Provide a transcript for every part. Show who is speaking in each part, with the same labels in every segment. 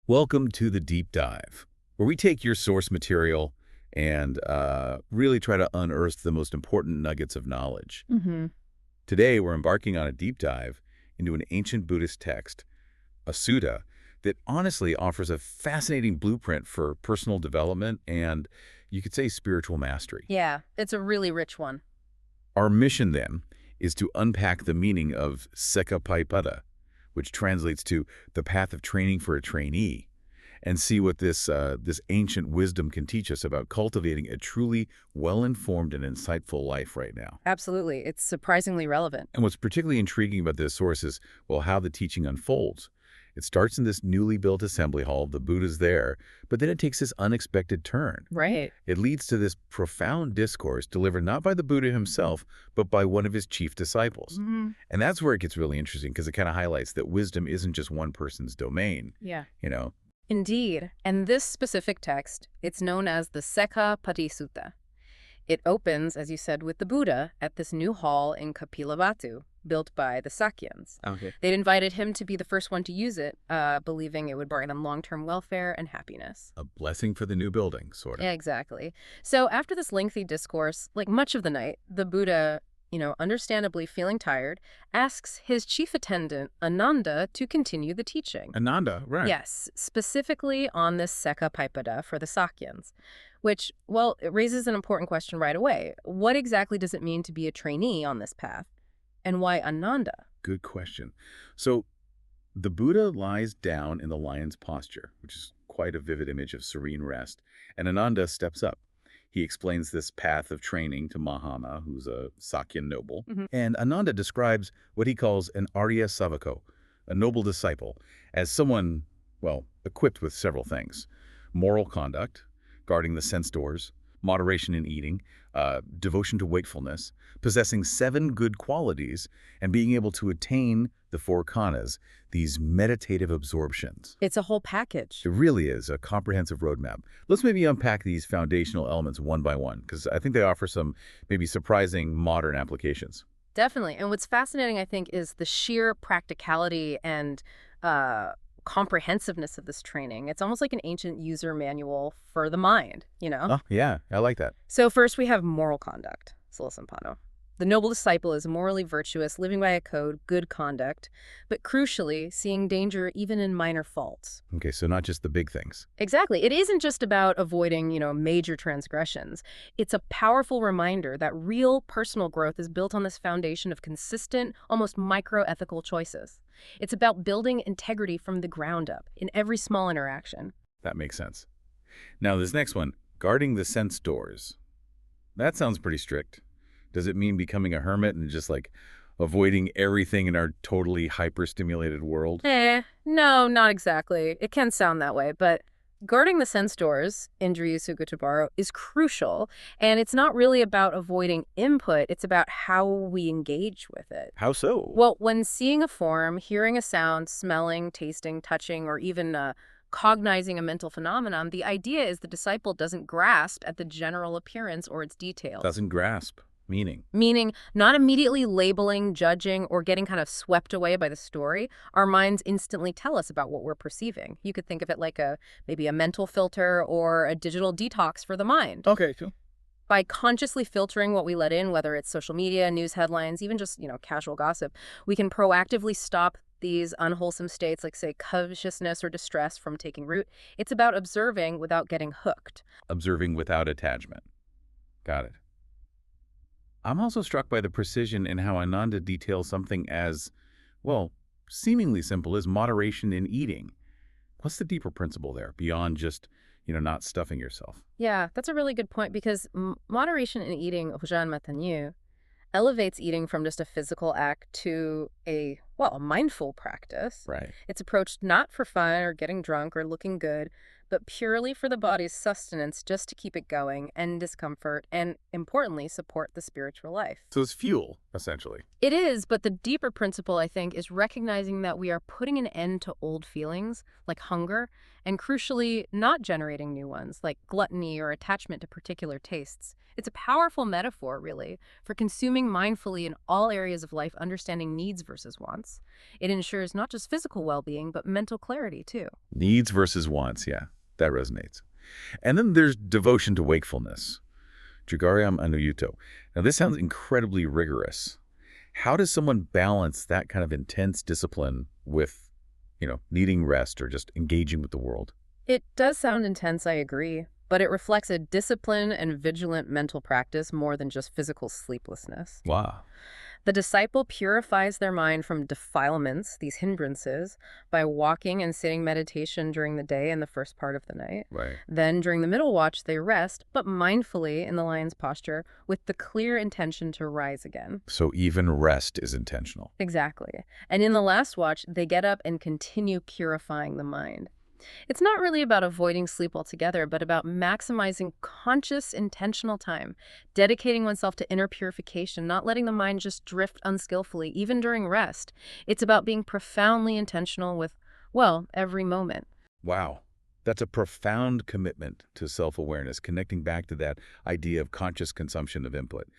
Speaker 1: Welcome to the Deep Dive, where we take your source material and really try to unearth the most important nuggets of knowledge.
Speaker 2: Mm-hmm.
Speaker 1: Today, we're embarking on a deep dive into an ancient Buddhist text, a sutta, that honestly offers a fascinating blueprint for personal development and, you could say, spiritual mastery.
Speaker 2: Yeah, it's a really rich one.
Speaker 1: Our mission, then, is to unpack the meaning of Sekhapaṭipadāsuttaṃ, which translates to the path of training for a trainee, and see what this ancient wisdom can teach us about cultivating a truly well-informed and insightful life right now.
Speaker 2: Absolutely. It's surprisingly relevant.
Speaker 1: And what's particularly intriguing about this source is, well, how the teaching unfolds. It starts in this newly built assembly hall, the Buddha's there, but then it takes this unexpected turn.
Speaker 2: Right.
Speaker 1: It leads to this profound discourse delivered not by the Buddha himself, but by one of his chief disciples.
Speaker 2: Mm-hmm.
Speaker 1: And that's where it gets really interesting, because it kind of highlights that wisdom isn't just one person's domain.
Speaker 2: Yeah.
Speaker 1: You know,
Speaker 2: Indeed. And this specific text, it's known as the Sekhapaṭipadāsuttaṃ. It opens, as you said, with the Buddha at this new hall in Kapilavatthu, built by the Sakyans.
Speaker 1: Okay.
Speaker 2: They'd invited him to be the first one to use it, believing it would bring them long-term welfare and happiness.
Speaker 1: A blessing for the new building, sort of.
Speaker 2: Yeah, exactly. So after this lengthy discourse, like much of the night, the Buddha, understandably feeling tired, asks his chief attendant, Ananda, to continue the teaching.
Speaker 1: Ananda, right.
Speaker 2: Yes, specifically on this Sekhapaṭipadā for the Sakyans, which, well, it raises an important question right away. What exactly does it mean to be a trainee on this path? And why Ananda?
Speaker 1: Good question. So the Buddha lies down in the lion's posture, which is quite a vivid image of serene rest, and Ananda steps up. He explains this path of training to Mahama, who's a Sakyan noble, and Ananda describes what he calls an Arya Savako, a noble disciple, as someone, well, equipped with several things: moral conduct, guarding the sense doors, moderation in eating, devotion to wakefulness, possessing 7 good qualities, and being able to attain the 4 khanas, these meditative absorptions.
Speaker 2: It's a whole package.
Speaker 1: It really is a comprehensive roadmap. Let's maybe unpack these foundational elements one by one, because I think they offer some maybe surprising modern applications.
Speaker 2: Definitely. And what's fascinating, I think, is the sheer practicality and comprehensiveness of this training. It's almost like an ancient user manual for the mind,
Speaker 1: Oh, yeah, I like that.
Speaker 2: So first we have moral conduct. So listen, Pano. The noble disciple is morally virtuous, living by a code, good conduct, but crucially, seeing danger even in minor faults.
Speaker 1: Okay, so not just the big things.
Speaker 2: Exactly. It isn't just about avoiding, major transgressions. It's a powerful reminder that real personal growth is built on this foundation of consistent, almost micro-ethical choices. It's about building integrity from the ground up in every small interaction.
Speaker 1: That makes sense. Now, this next one, guarding the sense doors. That sounds pretty strict. Does it mean becoming a hermit and just like avoiding everything in our totally hyper-stimulated world?
Speaker 2: No, not exactly. It can sound that way, but guarding the sense doors, Indriya is crucial, and it's not really about avoiding input, it's about how we engage with it.
Speaker 1: How so?
Speaker 2: Well, when seeing a form, hearing a sound, smelling, tasting, touching, or even cognizing a mental phenomenon, the idea is the disciple doesn't grasp at the general appearance or its details.
Speaker 1: Doesn't grasp. Meaning?
Speaker 2: Meaning not immediately labeling, judging, or getting kind of swept away by the story. Our minds instantly tell us about what we're perceiving. You could think of it like maybe a mental filter or a digital detox for the mind.
Speaker 1: Okay, cool.
Speaker 2: By consciously filtering what we let in, whether it's social media, news headlines, even just, casual gossip, we can proactively stop these unwholesome states like, say, covetousness or distress from taking root. It's about observing without getting hooked.
Speaker 1: Observing without attachment. Got it. I'm also struck by the precision in how Ananda details something as, well, seemingly simple as moderation in eating. What's the deeper principle there, beyond just, not stuffing yourself?
Speaker 2: Yeah, that's a really good point, because moderation in eating, elevates eating from just a physical act to a mindful practice.
Speaker 1: Right.
Speaker 2: It's approached not for fun or getting drunk or looking good, but purely for the body's sustenance, just to keep it going, and discomfort, and importantly, support the spiritual life.
Speaker 1: So it's fuel, essentially.
Speaker 2: It is, but the deeper principle, I think, is recognizing that we are putting an end to old feelings, like hunger, and crucially, not generating new ones, like gluttony or attachment to particular tastes. It's a powerful metaphor, really, for consuming mindfully in all areas of life, understanding needs versus wants. wants. It ensures not just physical well-being, but mental clarity, too.
Speaker 1: Needs versus wants, yeah, that resonates. And then there's devotion to wakefulness, Jugaryam Anuyuto. Now, this sounds incredibly rigorous. How does someone balance that kind of intense discipline with, needing rest or just engaging with the world?
Speaker 2: It does sound intense, I agree, but it reflects a disciplined and vigilant mental practice more than just physical sleeplessness.
Speaker 1: Wow.
Speaker 2: The disciple purifies their mind from defilements, these hindrances, by walking and sitting meditation during the day and the first part of the night.
Speaker 1: Right.
Speaker 2: Then during the middle watch, they rest, but mindfully in the lion's posture with the clear intention to rise again.
Speaker 1: So even rest is intentional.
Speaker 2: Exactly. And in the last watch, they get up and continue purifying the mind. It's not really about avoiding sleep altogether, but about maximizing conscious, intentional time, dedicating oneself to inner purification, not letting the mind just drift unskillfully, even during rest. It's about being profoundly intentional with, every moment.
Speaker 1: Wow. That's a profound commitment to self-awareness, connecting back to that idea of conscious consumption of input.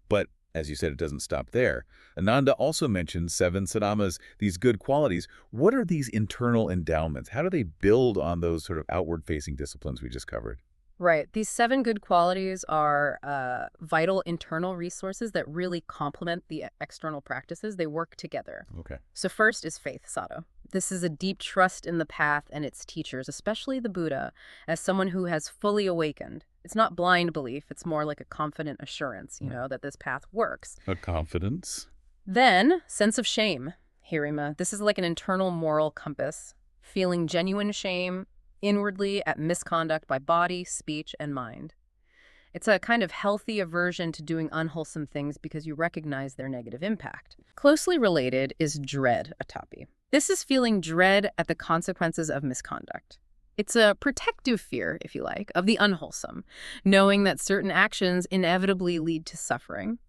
Speaker 1: But as you said, it doesn't stop there. Ananda also mentions 7 sadhamas, these good qualities. What are these internal endowments? How do they build on those sort of outward-facing disciplines we just covered?
Speaker 2: Right. These 7 good qualities are vital internal resources that really complement the external practices. They work together.
Speaker 1: Okay.
Speaker 2: So first is faith, sadhu. This is a deep trust in the path and its teachers, especially the Buddha, as someone who has fully awakened. It's not blind belief. It's more like a confident assurance, that this path works.
Speaker 1: A confidence.
Speaker 2: Then, sense of shame, Hirima. This is like an internal moral compass, feeling genuine shame inwardly at misconduct by body, speech, and mind. It's a kind of healthy aversion to doing unwholesome things because you recognize their negative impact. Closely related is dread, atapi. This is feeling dread at the consequences of misconduct. It's a protective fear, if you like, of the unwholesome, knowing that certain actions inevitably lead to suffering.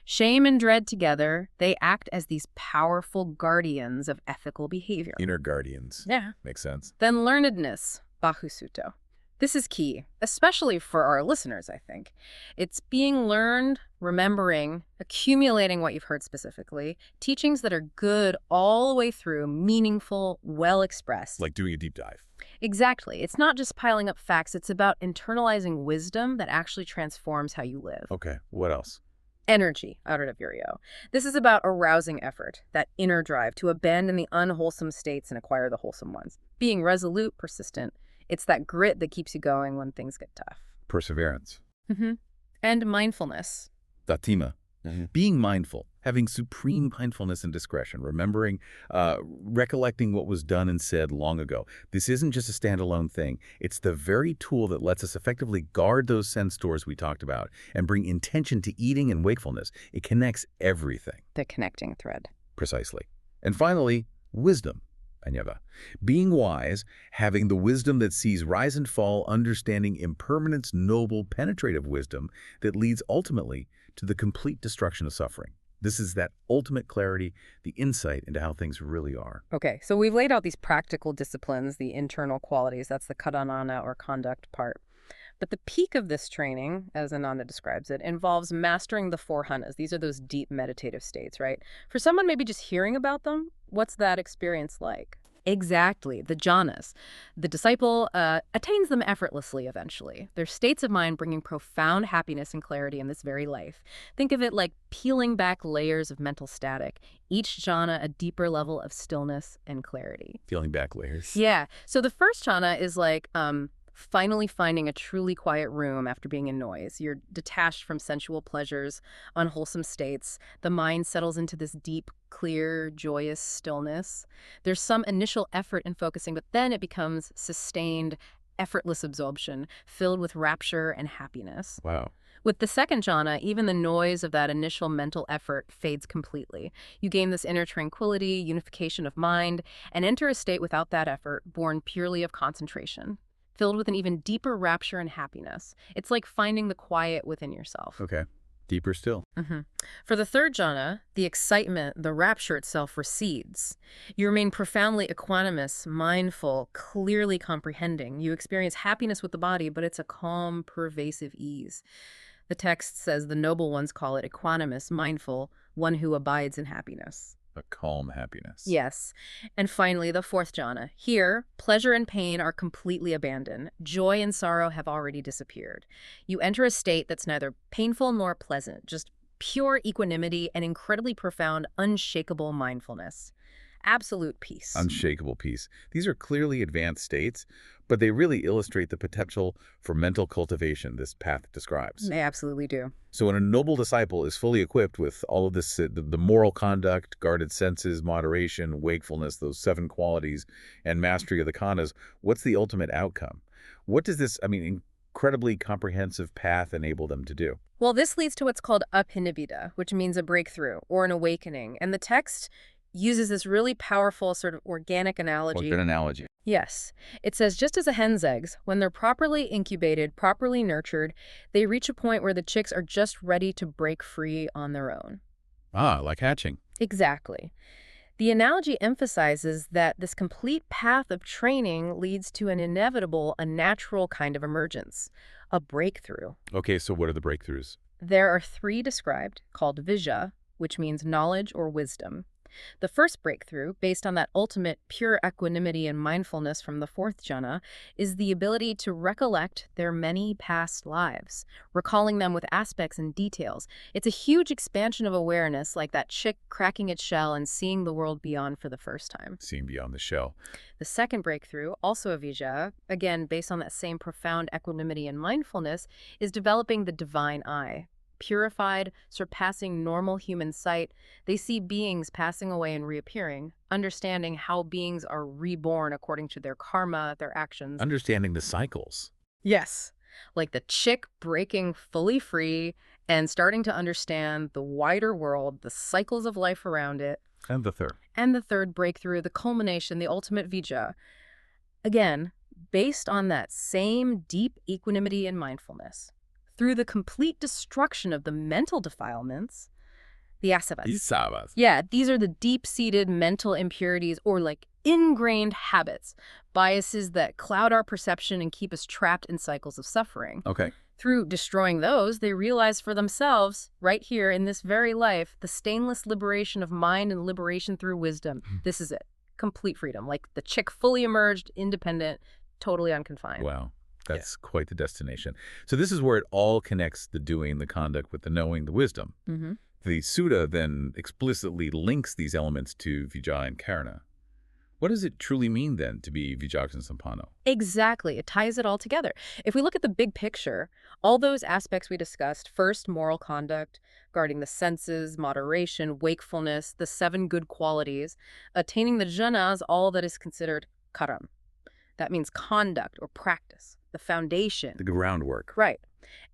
Speaker 2: Shame and dread together, they act as these powerful guardians of ethical behavior.
Speaker 1: Inner guardians.
Speaker 2: Yeah.
Speaker 1: Makes sense.
Speaker 2: Then learnedness, bahusutto. This is key, especially for our listeners, I think. It's being learned, remembering, accumulating what you've heard specifically, teachings that are good all the way through, meaningful, well-expressed.
Speaker 1: Like doing a deep dive.
Speaker 2: Exactly. It's not just piling up facts. It's about internalizing wisdom that actually transforms how you live.
Speaker 1: Okay. What else?
Speaker 2: Energy, Aruraviriyo. This is about arousing effort, that inner drive to abandon the unwholesome states and acquire the wholesome ones. Being resolute, persistent. It's that grit that keeps you going when things get tough.
Speaker 1: Perseverance.
Speaker 2: And mindfulness.
Speaker 1: Datima. Being mindful, having supreme mindfulness and discretion, remembering, recollecting what was done and said long ago. This isn't just a standalone thing. It's the very tool that lets us effectively guard those sense doors we talked about and bring intention to eating and wakefulness. It connects everything.
Speaker 2: The connecting thread.
Speaker 1: Precisely. And finally, wisdom. Anyava. Being wise, having the wisdom that sees rise and fall, understanding impermanence, noble, penetrative wisdom that leads ultimately to the complete destruction of suffering. This is that ultimate clarity, the insight into how things really are.
Speaker 2: Okay, so we've laid out these practical disciplines, the internal qualities. That's the karanana or conduct part. But the peak of this training, as Ananda describes it, involves mastering the 4 jhanas. These are those deep meditative states, right? For someone maybe just hearing about them, what's that experience like? Exactly, the jhānas. The disciple attains them effortlessly eventually. They're states of mind bringing profound happiness and clarity in this very life. Think of it like peeling back layers of mental static, each jhana a deeper level of stillness and clarity.
Speaker 1: Peeling back layers.
Speaker 2: Yeah, so the first jhana is like finally finding a truly quiet room after being in noise. You're detached from sensual pleasures, unwholesome states. The mind settles into this deep, clear, joyous stillness. There's some initial effort in focusing, but then it becomes sustained, effortless absorption, filled with rapture and happiness.
Speaker 1: Wow.
Speaker 2: With the second jhana, even the noise of that initial mental effort fades completely. You gain this inner tranquility, unification of mind, and enter a state without that effort, born purely of concentration, filled with an even deeper rapture and happiness. It's like finding the quiet within yourself.
Speaker 1: Okay. Deeper still.
Speaker 2: For the third jhana, the excitement, the rapture itself recedes. You remain profoundly equanimous, mindful, clearly comprehending. You experience happiness with the body, but it's a calm, pervasive ease. The text says the noble ones call it equanimous, mindful, one who abides in happiness.
Speaker 1: A calm happiness.
Speaker 2: Yes. And finally, the fourth jhana. Here, pleasure and pain are completely abandoned. Joy and sorrow have already disappeared. You enter a state that's neither painful nor pleasant, just pure equanimity and incredibly profound, unshakable mindfulness. Absolute peace.
Speaker 1: Unshakable peace. These are clearly advanced states, but they really illustrate the potential for mental cultivation this path describes.
Speaker 2: They absolutely do.
Speaker 1: So when a noble disciple is fully equipped with all of this, the moral conduct, guarded senses, moderation, wakefulness, those 7 qualities, and mastery of the khanas, what's the ultimate outcome? What does this, incredibly comprehensive path enable them to do?
Speaker 2: Well, this leads to what's called apinibida, which means a breakthrough or an awakening. And the text uses this really powerful sort of organic analogy.
Speaker 1: What an analogy.
Speaker 2: Yes. It says, just as a hen's eggs, when they're properly incubated, properly nurtured, they reach a point where the chicks are just ready to break free on their own.
Speaker 1: Ah, like hatching.
Speaker 2: Exactly. The analogy emphasizes that this complete path of training leads to an inevitable, a natural kind of emergence, a breakthrough.
Speaker 1: Okay, so what are the breakthroughs?
Speaker 2: There are 3 described, called vijja, which means knowledge or wisdom. The first breakthrough, based on that ultimate pure equanimity and mindfulness from the 4th jhana, is the ability to recollect their many past lives, recalling them with aspects and details. It's a huge expansion of awareness, like that chick cracking its shell and seeing the world beyond for the first time.
Speaker 1: Seeing beyond the shell.
Speaker 2: The second breakthrough, also a vijja, again based on that same profound equanimity and mindfulness, is developing the divine eye. Purified, surpassing normal human sight, they see beings passing away and reappearing, understanding how beings are reborn according to their karma, their actions.
Speaker 1: Understanding the cycles.
Speaker 2: Yes. Like the chick breaking fully free and starting to understand the wider world, the cycles of life around it.
Speaker 1: And the third.
Speaker 2: And the third breakthrough, the culmination, the ultimate vijja. Again, based on that same deep equanimity and mindfulness. Through the complete destruction of the mental defilements, the asavas. Yeah, these are the deep-seated mental impurities or like ingrained habits, biases that cloud our perception and keep us trapped in cycles of suffering.
Speaker 1: Okay.
Speaker 2: Through destroying those, they realize for themselves, right here in this very life, the stainless liberation of mind and liberation through wisdom. This is it. Complete freedom. Like the chick fully emerged, independent, totally unconfined.
Speaker 1: Wow. That's quite the destination. So this is where it all connects the doing, the conduct with the knowing, the wisdom.
Speaker 2: Mm-hmm.
Speaker 1: The sutta then explicitly links these elements to vijja and karana. What does it truly mean then to be vijjaksana sampanno?
Speaker 2: Exactly. It ties it all together. If we look at the big picture, all those aspects we discussed, first, moral conduct, guarding the senses, moderation, wakefulness, the 7 good qualities, attaining the jhānas, all that is considered karam. That means conduct or practice, the foundation.
Speaker 1: The groundwork.
Speaker 2: Right.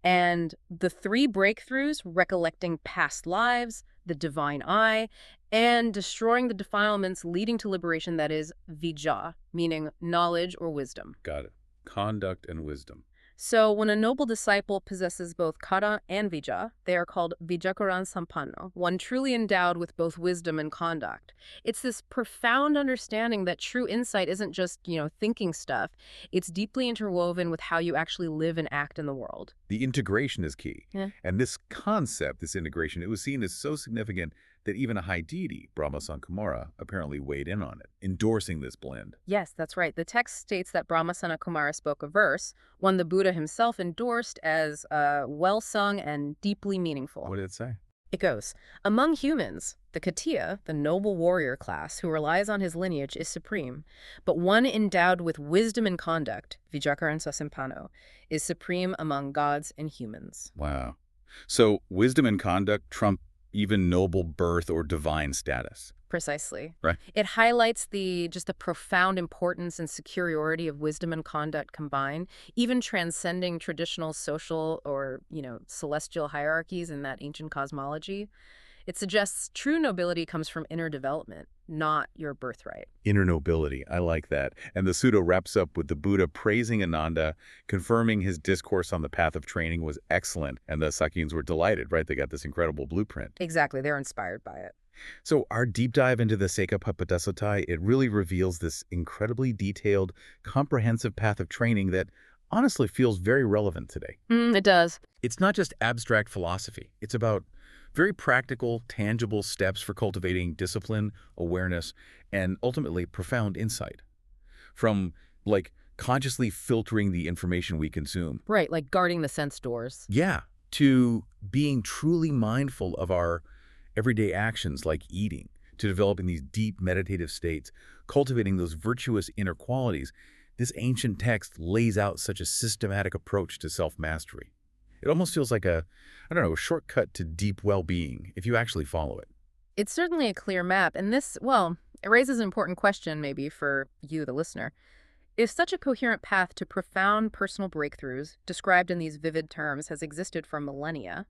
Speaker 2: And the 3 breakthroughs, recollecting past lives, the divine eye, and destroying the defilements leading to liberation, that is vijja, meaning knowledge or wisdom.
Speaker 1: Got it. Conduct and wisdom.
Speaker 2: So when a noble disciple possesses both kara and vijja, they are called vijjakaran sampanno, one truly endowed with both wisdom and conduct. It's this profound understanding that true insight isn't just, thinking stuff. It's deeply interwoven with how you actually live and act in the world.
Speaker 1: The integration is key.
Speaker 2: Yeah.
Speaker 1: And this concept, this integration, it was seen as so significant that even a high deity, Brahma Kumara, apparently weighed in on it, endorsing this blend.
Speaker 2: Yes, that's right. The text states that Brahma Kumara spoke a verse, one the Buddha himself endorsed as well-sung and deeply meaningful.
Speaker 1: What did it say?
Speaker 2: It goes, among humans, the Khattiya, the noble warrior class who relies on his lineage, is supreme, but one endowed with wisdom and conduct, vijjakaransa sampanno, is supreme among gods and humans.
Speaker 1: Wow. So wisdom and conduct trump even noble birth or divine status.
Speaker 2: Precisely.
Speaker 1: Right.
Speaker 2: It highlights the profound importance and superiority of wisdom and conduct combined, even transcending traditional social or, celestial hierarchies in that ancient cosmology. It suggests true nobility comes from inner development, not your birthright.
Speaker 1: Inner nobility. I like that. And the sutta wraps up with the Buddha praising Ananda, confirming his discourse on the path of training was excellent. And the Sakyans were delighted, right? They got this incredible blueprint.
Speaker 2: Exactly. They're inspired by it.
Speaker 1: So our deep dive into the Sekhapaṭipadāsuttaṃ, it really reveals this incredibly detailed, comprehensive path of training that honestly feels very relevant today.
Speaker 2: It does.
Speaker 1: It's not just abstract philosophy. It's about very practical, tangible steps for cultivating discipline, awareness, and ultimately profound insight. From, like, consciously filtering the information we consume.
Speaker 2: Right, like guarding the sense doors.
Speaker 1: Yeah, to being truly mindful of our everyday actions like eating, to developing these deep meditative states, cultivating those virtuous inner qualities. This ancient text lays out such a systematic approach to self-mastery. It almost feels like I don't know, a shortcut to deep well-being if you actually follow it.
Speaker 2: It's certainly a clear map, and this, well, it raises an important question maybe for you, the listener. If such a coherent path to profound personal breakthroughs, described in these vivid terms, has existed for millennia,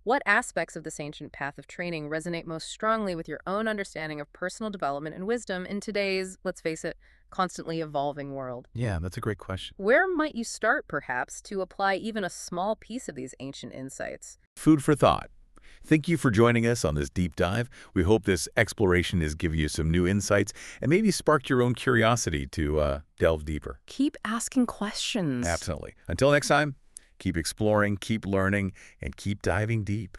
Speaker 2: what aspects of this ancient path of training resonate most strongly with your own understanding of personal development and wisdom in today's, let's face it, constantly evolving world?
Speaker 1: Yeah, that's a great question.
Speaker 2: Where might you start, perhaps, to apply even a small piece of these ancient insights?
Speaker 1: Food for thought. Thank you for joining us on this deep dive. We hope this exploration has given you some new insights and maybe sparked your own curiosity to delve deeper.
Speaker 2: Keep asking questions.
Speaker 1: Absolutely. Until next time, keep exploring, keep learning, and keep diving deep.